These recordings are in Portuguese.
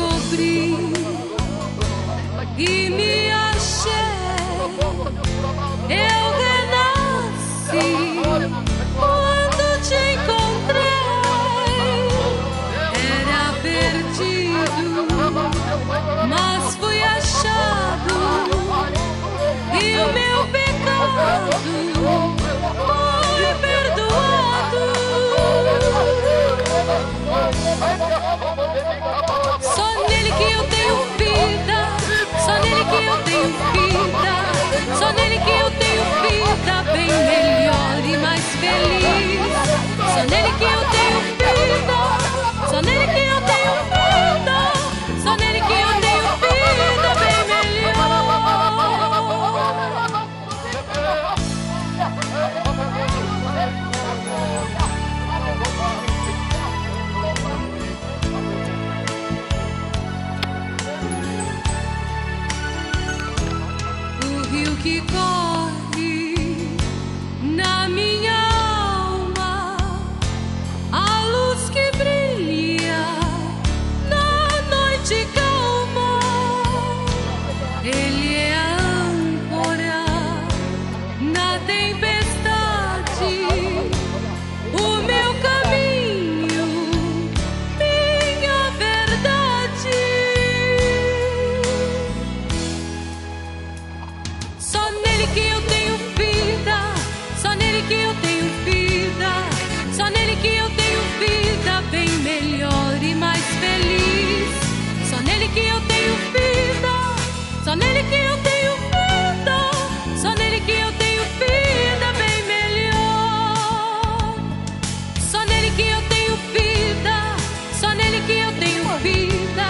descobri e me achei. Eu renasci quando te encontrei. Era perdido, mas fui achado, e o meu pecado foi perdoado. Só nele que eu tenho vida, só nele que eu tenho vida, só nele que eu tenho vida bem melhor e mais feliz. Só nele que eu tenho vida, só nele que eu tenho vida, só nele que eu tenho vida bem melhor. O rio que corre na minha alma, a luz que brilha na noite calma. Ele é a âncora na tempestade, o meu caminho, minha verdade. Só nele que eu tenho vida, só nele que eu tenho vida, só nele que eu tenho vida bem melhor e mais feliz. Só nele que eu tenho vida, só nele que eu tenho vida, só nele que eu tenho vida bem melhor. Só nele que eu tenho vida, só nele que eu tenho vida,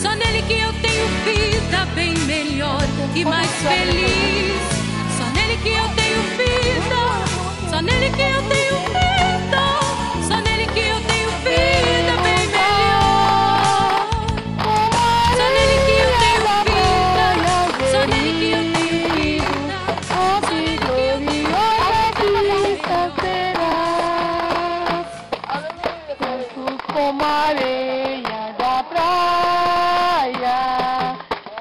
só nele que eu tenho vida bem melhor e mais feliz. Só nele que eu tenho vida, só nele que eu tenho vida, só nele que eu tenho vida bem melhor. Só nele que eu tenho vida, só nele que eu tenho vida, só nele que eu tenho Como a areia da praia,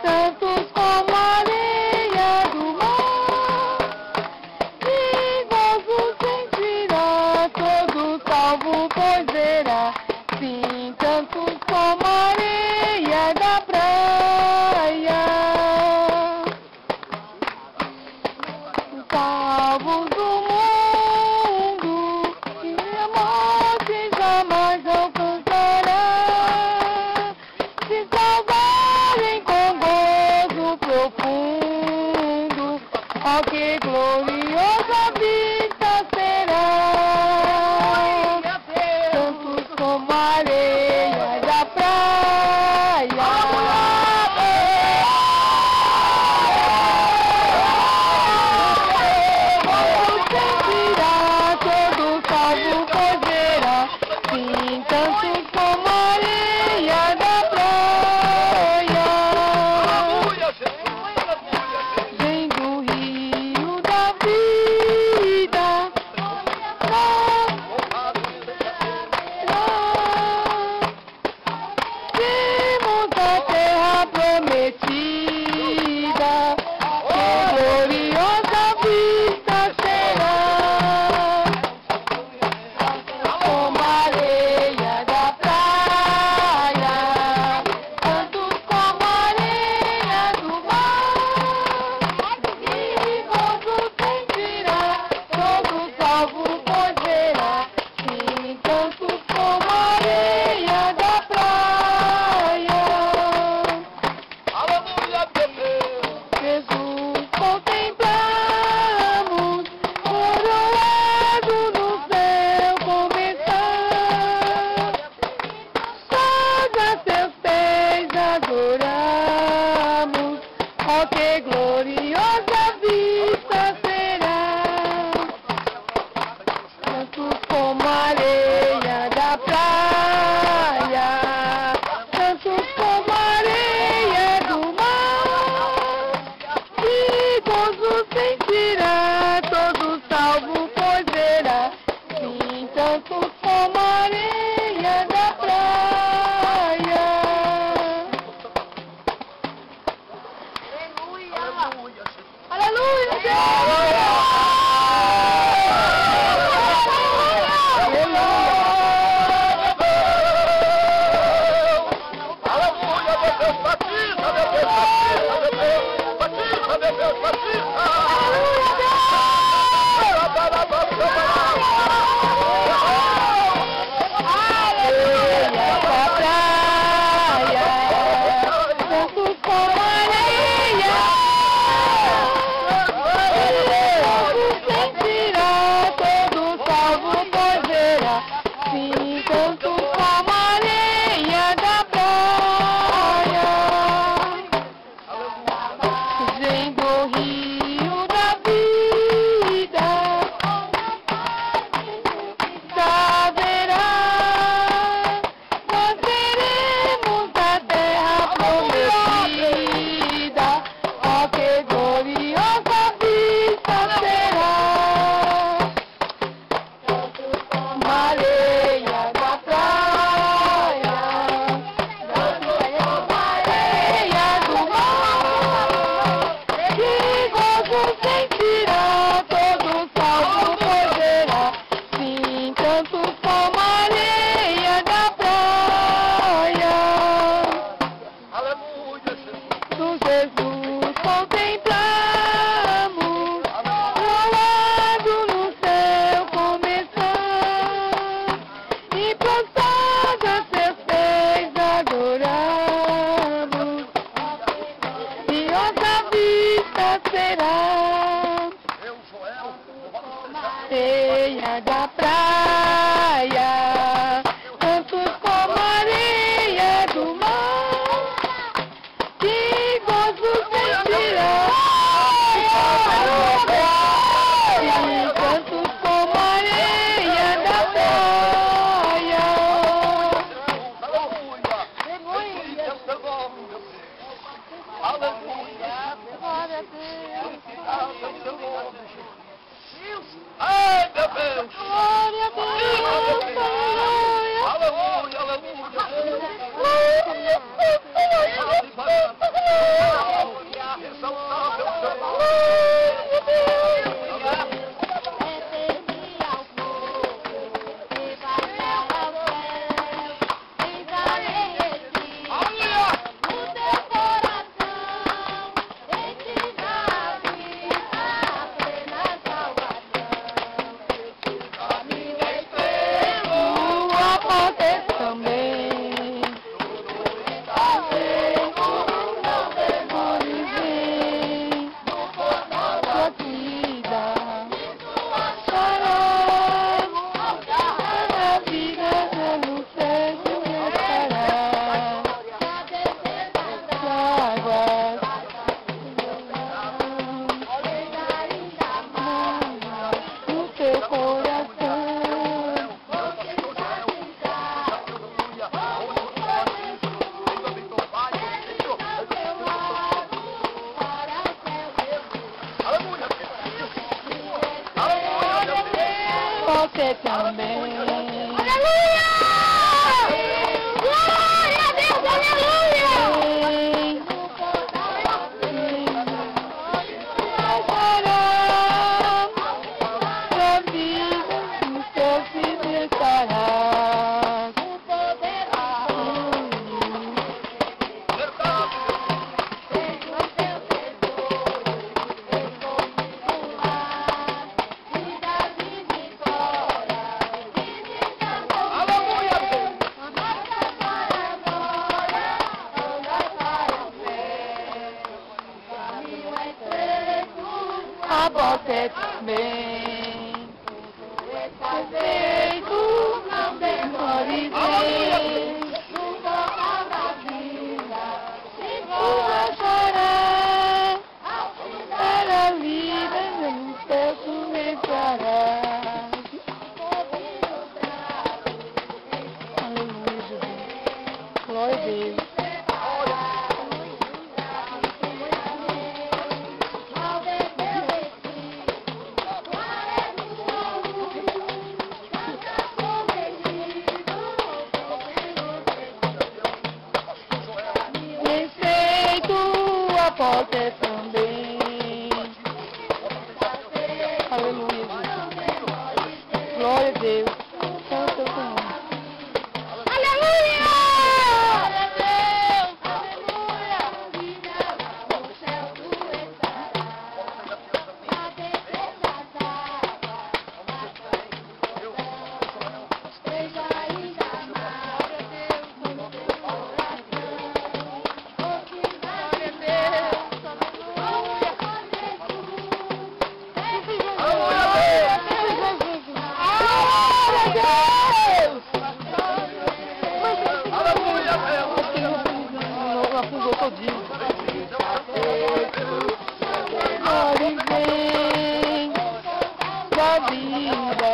tantos como a areia do mar, e gozo sentirá todo salvo, pois verá, sim, tantos como a areia da praia, salvos do mundo, e a morte jamais alcançará, se salvarem com gozo profundo, ó que gloriosa vista será, tantos como a areia da praia. Sentirá todo salvo, pois verá, sim, tantos como a areia da praia. Vem do rio da vida, vimos a terra prometida, que gloriosa vista será, como a areia da praia, tantos como a areia do mar, e gozo sentirá todo salvo, pois verá, sim, tantos como a areia da praia. contemplamos rolando no céu começando e prostrados a seus pés adoramos e nossa vista será areia da praia, tantos como areia do mar, que gozo sentirá. Tantos como areia da praia. Ai, meu Deus! Glória a Deus! Aleluia, aleluia! Exaltado é o seu nome! Você também. Aleluia! Glória a Deus, aleluia! Pra vida no céu se deixará. A você também. Feito, não demore no local da vida, se for chorar, para a vida no céu começará. Aleluia, Jesus. Glória a Deus. Você também. Aleluia, Jesus. Glória a Deus. Santo é o Senhor. Aleluia! Afundou todinho. Glória vem da vida.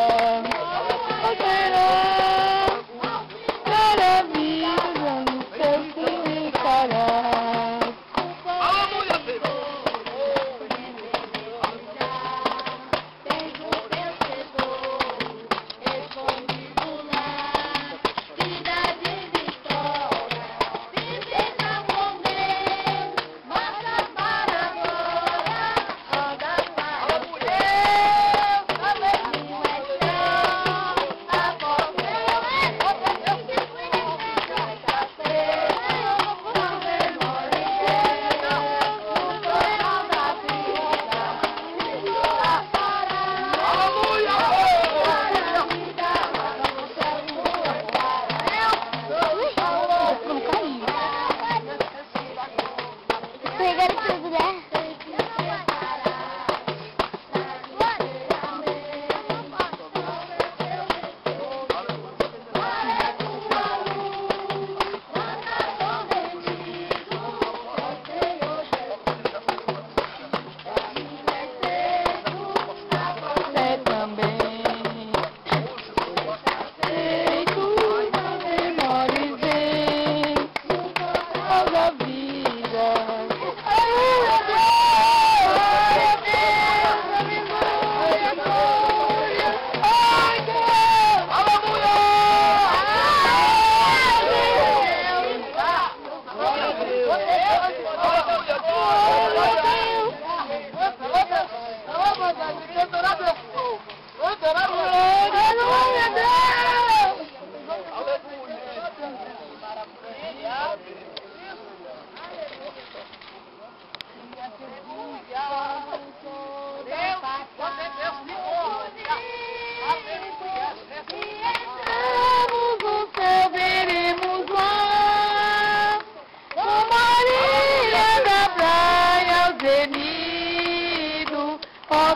Para a vida no céu se ficará. Aleluia, Aleluia! pegando tudo, né?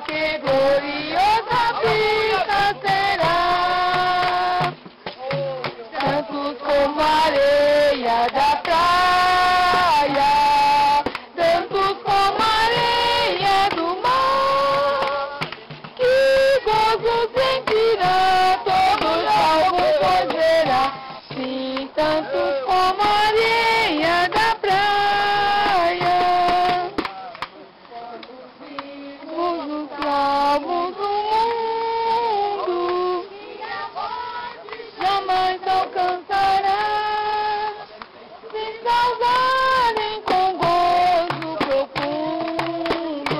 Que gloriosa vida será, tantos como a areia da praia, tantos como a areia do mar, que gozo sentirá, todos algo poderá, sim, tantos como a areia da praia. Salvos do mundo, jamais alcançará, se salvarem com gozo profundo,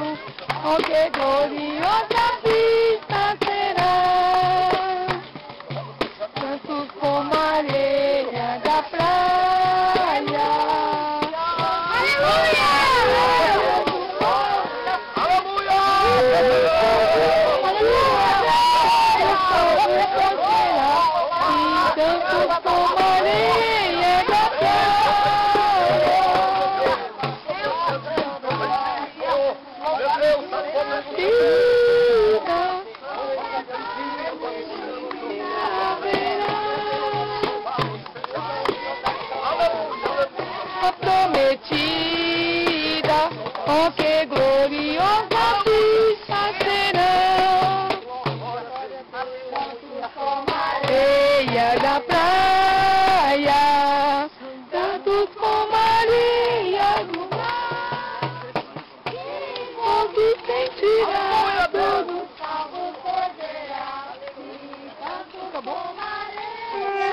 oh que gloriosa vista será, tantos como a areia da praia. Aleluia! Prometida, oh que gloriosa vista será, areia da praia, tantos como a areia do mar, o que sentirá todo salvo poderá, tantos como a areia.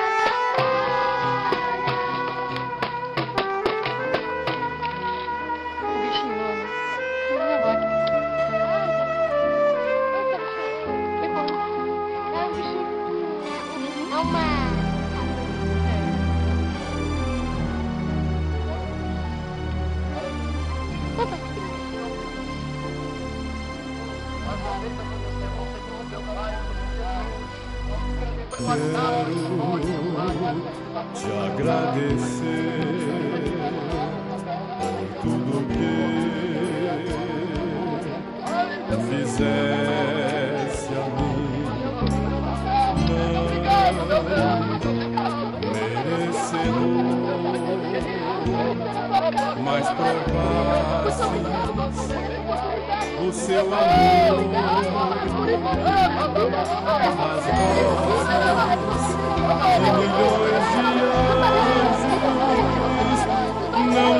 Quero te agradecer por tudo que fizeste a mim. Não merecedor, mas provaste o seu amor. As vozes de milhões de anjos não